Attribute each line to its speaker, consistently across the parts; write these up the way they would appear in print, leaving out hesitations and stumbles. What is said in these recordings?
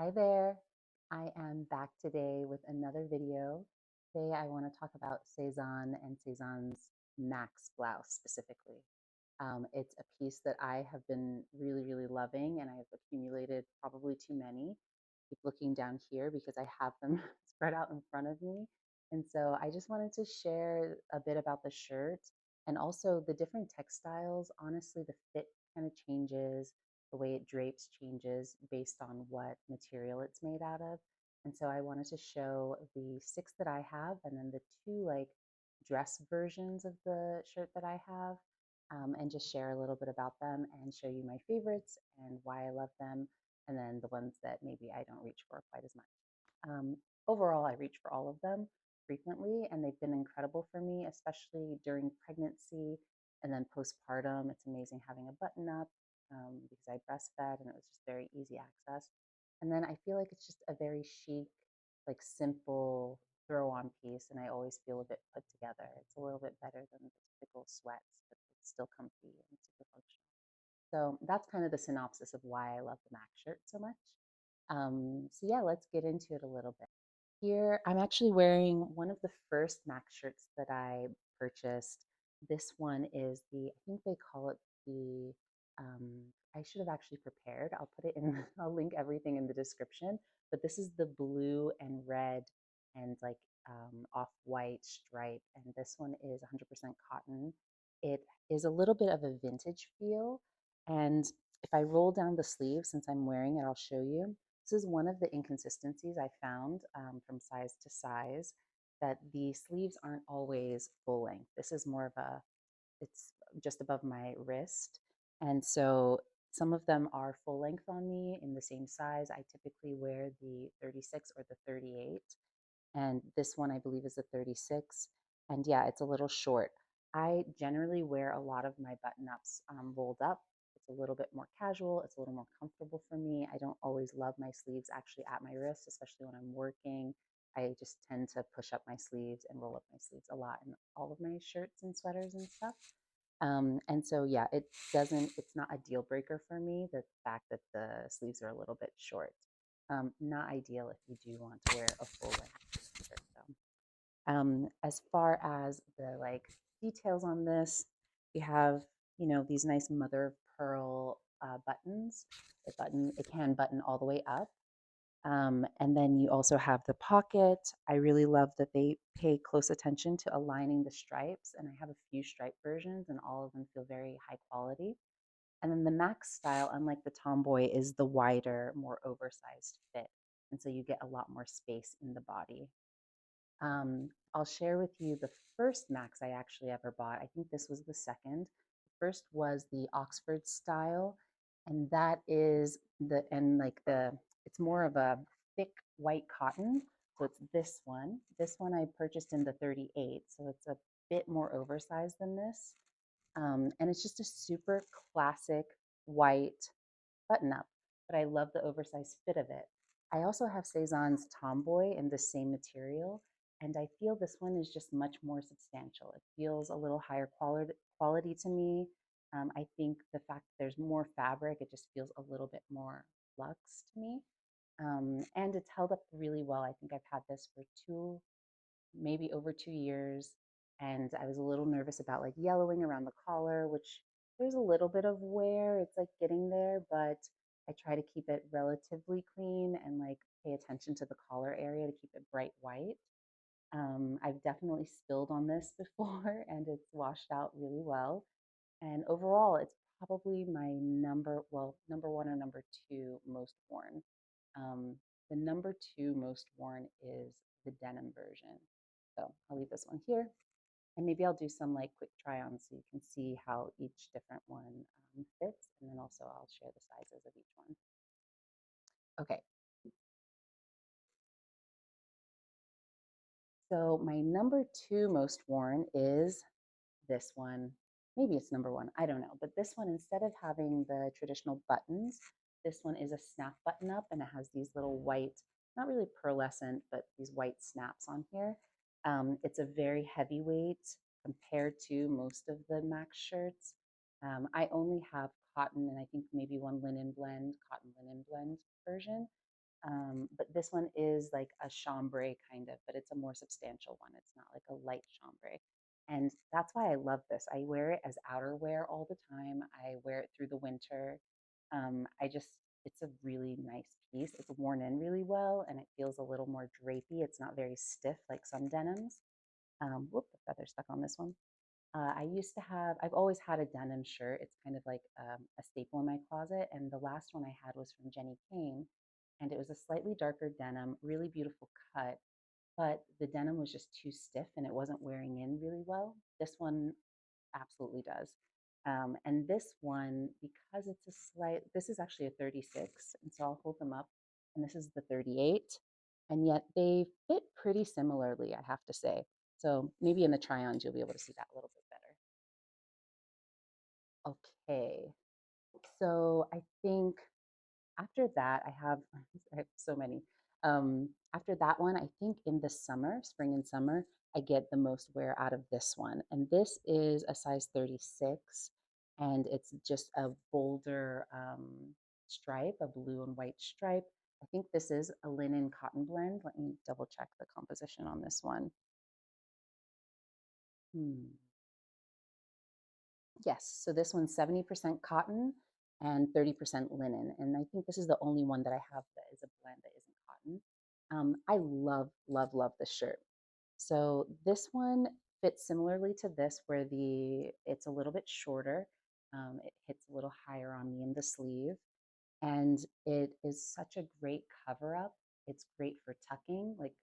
Speaker 1: Hi there. I am back today with another video. Today I want to talk about Sézane and Sezane's Max blouse specifically. It's a piece that I have been really loving, and I have accumulated probably too many. Keep looking down here because I have them spread out in front of me. And so I just wanted to share a bit about the shirt and also the different textiles. Honestly, the fit kind of changes, the way it drapes changes based on what material it's made out of. And so I wanted to show the six that I have and then the two like dress versions of the shirt that I have, and just share a little bit about them and show you my favorites and why I love them, and then the ones that maybe I don't reach for quite as much. Overall, I reach for all of them frequently, and they've been incredible for me, especially during pregnancy and then postpartum. It's amazing having a button up, because I breastfed and it was just very easy access. And then I feel like it's just a very chic, like simple throw on piece, and I always feel a bit put together. It's a little bit better than the typical sweats, but it's still comfy and super functional. So that's kind of the synopsis of why I love the Mac shirt so much. So yeah, let's get into it a little bit. Here, I'm actually wearing one of the first Mac shirts that I purchased. This one is I think they call it the, I should have actually prepared. I'll put it in, I'll link everything in the description. But this is the blue and red and like off-white stripe. And this one is 100% cotton. It is a little bit of a vintage feel. And if I roll down the sleeve, since I'm wearing it, I'll show you. This is one of the inconsistencies I found, from size to size, that the sleeves aren't always full length. This is more of it's just above my wrist. And so some of them are full length on me in the same size. I typically wear the 36 or the 38. And this one I believe is a 36. And yeah, it's a little short. I generally wear a lot of my button ups rolled up. It's a little bit more casual, it's a little more comfortable for me. I don't always love my sleeves actually at my wrist, especially when I'm working. I just tend to push up my sleeves and roll up my sleeves a lot in all of my shirts and sweaters and stuff. And so, yeah, it's not a deal breaker for me, the fact that the sleeves are a little bit short. Not ideal if you do want to wear a full length shirt though. As far as the like details on this, we have, these nice mother of pearl buttons. It can button all the way up. And then you also have the pocket. I really love that they pay close attention to aligning the stripes, and I have a few stripe versions, and all of them feel very high quality. And then the Max style, unlike the Tomboy, is the wider, more oversized fit. And so you get a lot more space in the body. I'll share with you the first Max I actually ever bought. I think this was the second. The first was the Oxford style, and that is it's more of a thick white cotton. So it's this one. This one I purchased in the 38, so it's a bit more oversized than this. And it's just a super classic white button up, but I love the oversized fit of it. I also have Sezane's Tomboy in the same material, and I feel this one is just much more substantial. It feels a little higher quality to me. I think the fact that there's more fabric, it just feels a little bit more luxe to me. And it's held up really well. I think I've had this for maybe over 2 years. And I was a little nervous about like yellowing around the collar, which there's a little bit of wear. It's like getting there, but I try to keep it relatively clean and like pay attention to the collar area to keep it bright white. I've definitely spilled on this before and it's washed out really well. And overall, it's probably my number one or number two most worn. Um, the number two most worn is the denim version. So I'll leave this one here. And maybe I'll do some like quick try on so you can see how each different one fits. And then also I'll share the sizes of each one. Okay, so my number two most worn is this one. Maybe it's number one, I don't know. But this one, instead of having the traditional buttons, this one is a snap button up and it has these little white, not really pearlescent, but these white snaps on here. It's a very heavyweight compared to most of the Max shirts. I only have cotton and I think maybe one cotton linen blend version. but this one is like a chambray kind of, but it's a more substantial one. It's not like a light chambray. And that's why I love this. I wear it as outerwear all the time. I wear it through the winter. It's a really nice piece. It's worn in really well and it feels a little more drapey. It's not very stiff like some denims. Whoop, the feather stuck on this one. I've always had a denim shirt. It's kind of like a staple in my closet. And the last one I had was from Jenny Kane. And it was a slightly darker denim, really beautiful cut, but the denim was just too stiff and it wasn't wearing in really well. This one absolutely does. And this one, because this is actually a 36, and so I'll hold them up, and this is the 38, and yet they fit pretty similarly, I have to say. So maybe in the try-ons, you'll be able to see that a little bit better. Okay, so I think after that, I have so many. After that one, I think in the summer, spring and summer, I get the most wear out of this one. And this is a size 36, and it's just a bolder stripe, a blue and white stripe. I think this is a linen cotton blend. Let me double check the composition on this one. Hmm. Yes, so this one's 70% cotton and 30% linen. And I think this is the only one that I have that is a blend that isn't cotton. I love, love, love this shirt. So this one fits similarly to this, where it's a little bit shorter. It hits a little higher on me in the sleeve, and it is such a great cover up. It's great for tucking. Like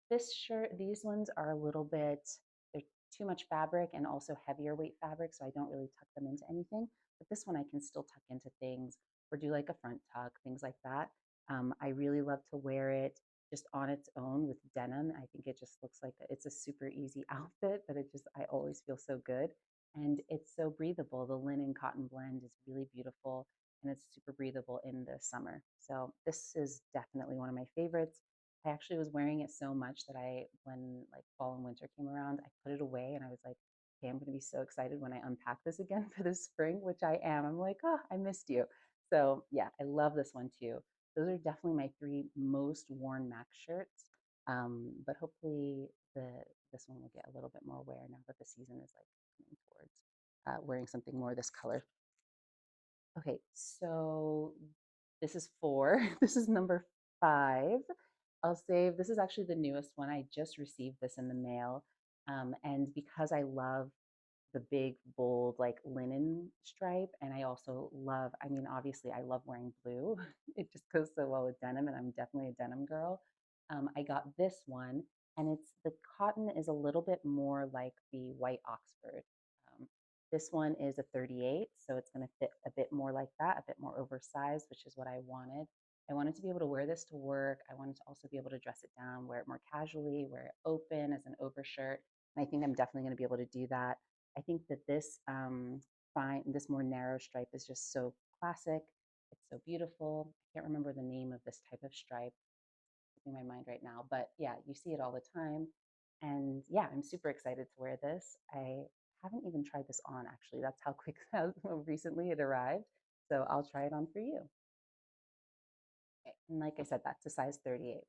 Speaker 1: these ones are a little bit, they're too much fabric and also heavier weight fabric, so I don't really tuck them into anything. But this one I can still tuck into things or do like a front tuck, things like that. I really love to wear it just on its own with denim. I think it just looks like it's a super easy outfit, but I always feel so good. And it's so breathable. The linen cotton blend is really beautiful and it's super breathable in the summer. So this is definitely one of my favorites. I actually was wearing it so much that when like fall and winter came around, I put it away and I was like, okay, I'm going to be so excited when I unpack this again for the spring, which I am. I'm like, oh, I missed you. So yeah, I love this one too. Those are definitely my three most worn Max shirts. But hopefully this one will get a little bit more wear now that the season is like coming towards wearing something more this color. Okay, so this is four. This is number five. I'll save. This is actually the newest one. I just received this in the mail. And because I love the big, bold, like linen stripe, and I also love, I mean, obviously, I love wearing blue. It just goes so well with denim, and I'm definitely a denim girl. I got this one, and the cotton is a little bit more like the white Oxford. Um, this one is a 38, so it's going to fit a bit more like that, a bit more oversized, which is what I wanted. I wanted to be able to wear this to work. I wanted to also be able to dress it down, wear it more casually, wear it open as an overshirt. And I think I'm definitely going to be able to do that. I think that this more narrow stripe is just so classic. It's so beautiful. I can't remember the name of this type of stripe in my mind right now, but yeah, you see it all the time. And yeah, I'm super excited to wear this. I haven't even tried this on actually. That's how quick, how recently it arrived. So I'll try it on for you. Okay. And like I said, that's a size 38.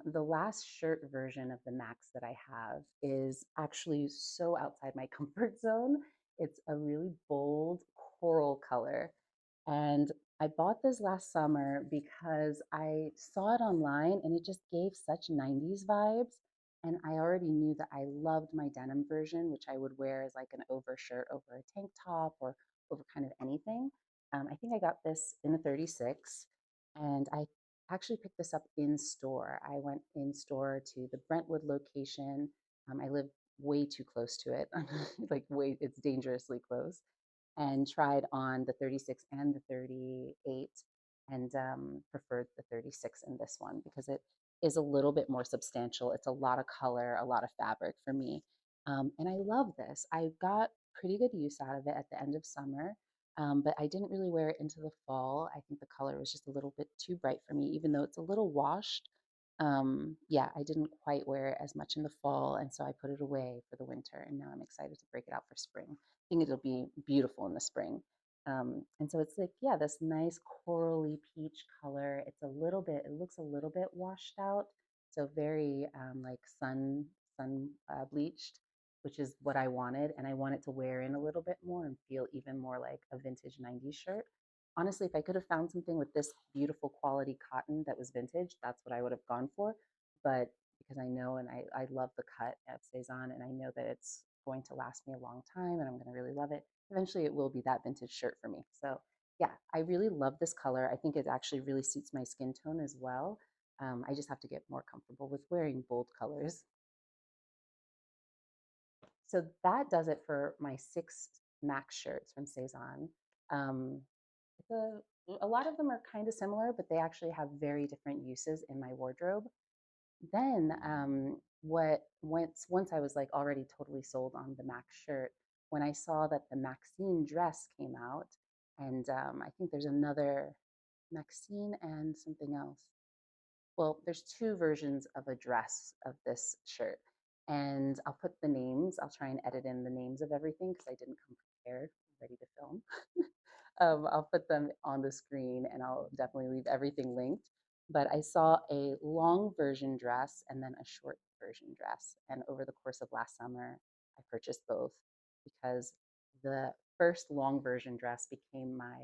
Speaker 1: The last shirt version of the Max that I have is actually so outside my comfort zone. It's a really bold coral color. And I bought this last summer because I saw it online and it just gave such 90s vibes. And I already knew that I loved my denim version, which I would wear as like an overshirt over a tank top or over kind of anything. I think I got this in a 36 and I actually picked this up in store. I went in store to the Brentwood location. I live way too close to it, it's dangerously close, and tried on the 36 and the 38 and preferred the 36 in this one because it is a little bit more substantial. It's a lot of color, a lot of fabric for me. And I love this. I got pretty good use out of it at the end of summer, but I didn't really wear it into the fall. I think the color was just a little bit too bright for me, even though it's a little washed. Yeah, I didn't quite wear it as much in the fall, and so I put it away for the winter, and now I'm excited to break it out for spring. I think it'll be beautiful in the spring. And so it's like, yeah, this nice corally peach color. It's a little bit, it looks a little bit washed out. So very like sun bleached, which is what I wanted. And I wanted to wear in a little bit more and feel even more like a vintage 90s shirt. Honestly, if I could have found something with this beautiful quality cotton that was vintage, that's what I would have gone for. But because I know and I love the cut of Sézane and I know that it's going to last me a long time and I'm going to really love it, eventually it will be that vintage shirt for me. So yeah, I really love this color. I think it actually really suits my skin tone as well. I just have to get more comfortable with wearing bold colors. So that does it for my 6 Max shirts from Sézane. Um, a lot of them are kind of similar, but they actually have very different uses in my wardrobe. Then what once I was like already totally sold on the Max shirt, when I saw that the Maxine dress came out, and I think there's another Maxine and something else. Well, there's 2 versions of a dress of this shirt, and I'll put the names. I'll try and edit in the names of everything because I didn't come prepared, ready to film. I'll put them on the screen and I'll definitely leave everything linked. But I saw a long version dress and then a short version dress. And over the course of last summer, I purchased both because the first long version dress became my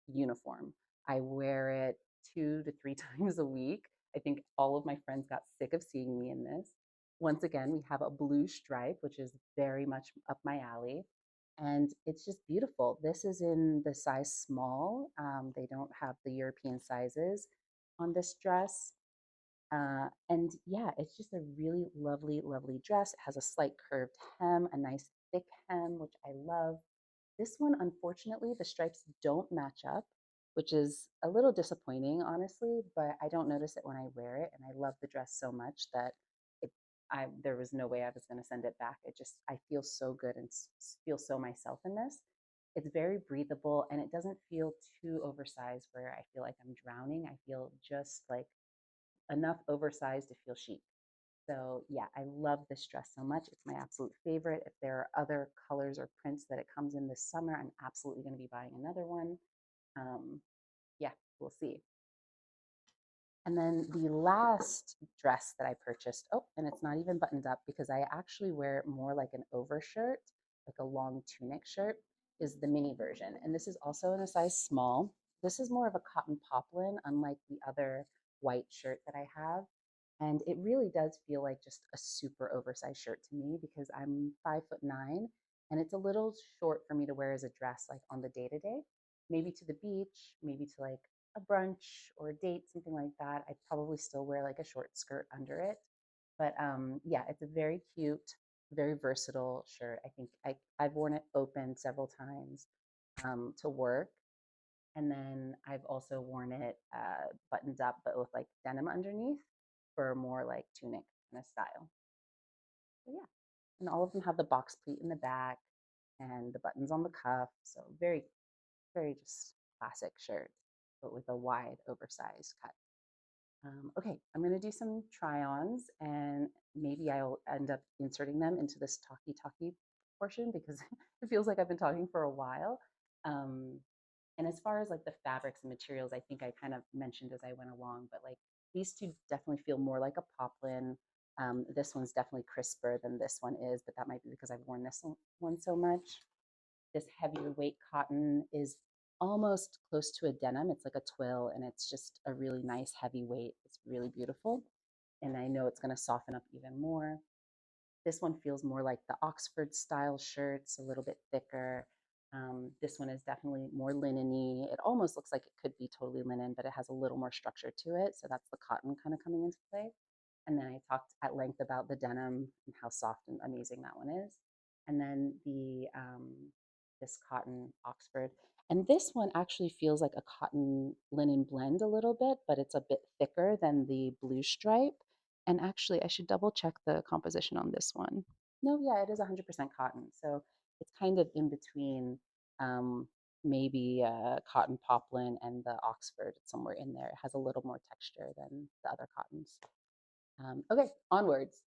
Speaker 1: uniform. I wear it 2 to 3 times a week. I think all of my friends got sick of seeing me in this. Once again, we have a blue stripe, which is very much up my alley. And it's just beautiful. This is in the size small. They don't have the European sizes on this dress. And yeah, it's just a really lovely, lovely dress. It has a slight curved hem, a nice thick hem, which I love. This one, unfortunately, the stripes don't match up, which is a little disappointing, honestly, but I don't notice it when I wear it. And I love the dress so much that it, there was no way I was going to send it back. I feel so good and feel so myself in this. It's very breathable and it doesn't feel too oversized where I feel like I'm drowning. I feel just like enough oversized to feel chic. So yeah, I love this dress so much. It's my absolute favorite. If there are other colors or prints that it comes in this summer, I'm absolutely going to be buying another one. Um, yeah, we'll see. And then the last dress that I purchased, oh, and it's not even buttoned up because I actually wear it more like an overshirt, like a long tunic shirt, is the mini version. And this is also in a size small. This is more of a cotton poplin, unlike the other white shirt that I have. And it really does feel like just a super oversized shirt to me because I'm 5'9" and it's a little short for me to wear as a dress, like on the day to day, maybe to the beach, maybe to like a brunch or a date, something like that. I'd probably still wear like a short skirt under it. But yeah, it's a very cute, very versatile shirt. I think I've worn it open several times to work. And then I've also worn it buttoned up, but with like denim underneath for more like tunic kind of style. So yeah, and all of them have the box pleat in the back and the buttons on the cuff. So very, very just classic shirt, but with a wide, oversized cut. Okay, I'm going to do some try-ons and maybe I'll end up inserting them into this talkie portion because it feels like I've been talking for a while. Um, and as far as like the fabrics and materials, I think I kind of mentioned as I went along, but like these two definitely feel more like a poplin. This one's definitely crisper than this one is, but that might be because I've worn this one so much. This heavier weight cotton is almost close to a denim. It's like a twill and it's just a really nice heavy weight. It's really beautiful. And I know it's going to soften up even more. This one feels more like the Oxford style shirts, a little bit thicker. This one is definitely more linen-y. It almost looks like it could be totally linen, but it has a little more structure to it. So that's the cotton kind of coming into play. And then I talked at length about the denim and how soft and amazing that one is. And then the this cotton Oxford. And this one actually feels like a cotton linen blend a little bit, but it's a bit thicker than the blue stripe. And actually, I should double check the composition on this one. No, yeah, it is 100% cotton. So it's kind of in between um, maybe cotton poplin and the Oxford. It's somewhere in there. It has a little more texture than the other cottons. Okay, onwards.